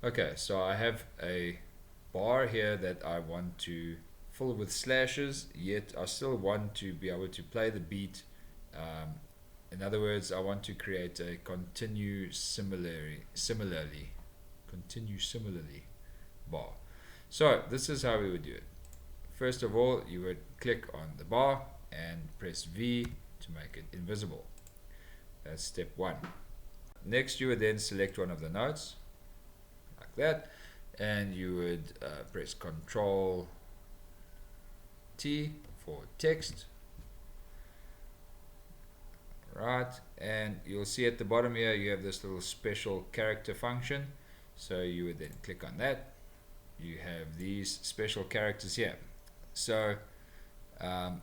Okay, so I have a bar here that I want to fill with slashes, yet I still want to be able to play the beat. Um, in other words, I want to create a continue similarly bar. So this is how we would do it. First of all, you would click on the bar and press V to make it invisible. That's step one. Next, you would then select one of the notes like that, and you would press Control T for text. Right, and you'll see at the bottom here you have this little special character function. So you would then click on that. You have these special characters here. So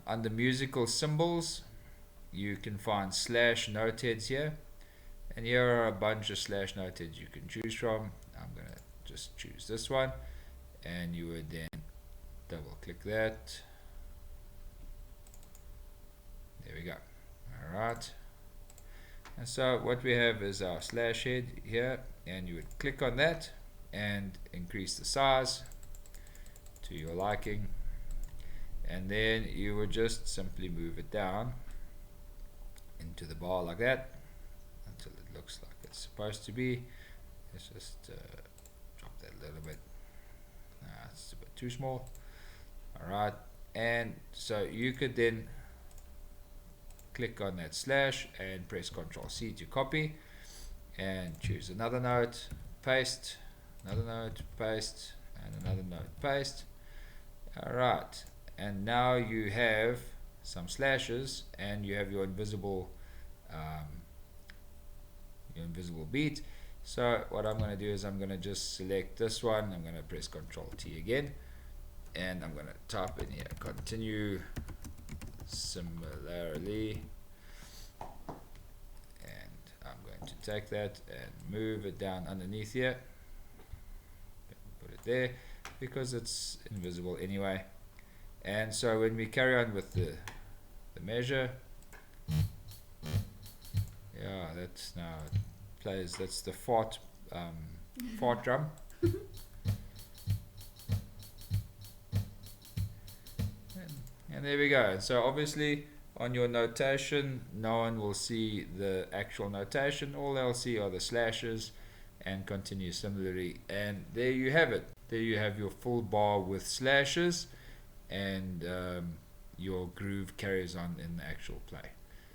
under musical symbols, you can find slash noteheads here, and here are a bunch of slash noteheads you can choose from. I'm gonna just choose this one, and you would then double click that. There we go. Alright, and so what we have is our slash head here, and you would click on that and increase the size to your liking, and then you would just simply move it down into the bar like that until it looks like it's supposed to be. Let's just drop that a little bit. It's a bit too small. Alright, and so you could then click on that slash and press Ctrl C to copy, and choose another note, paste, another note, paste, and another note, paste. Alright, and now you have some slashes and you have your invisible beat. So what I'm going to do is I'm going to just select this one. I'm going to press Ctrl T again, and I'm going to type in here continue similarly, and I'm going to take that and move it down underneath here, put it there because it's invisible anyway. And so when we carry on with the measure, yeah, that's now plays, that's the fart drum. And there we go. So obviously on your notation, no one will see the actual notation. All they'll see are the slashes and continue similarly. And there you have it. There you have your full bar with slashes, and your groove carries on in the actual play.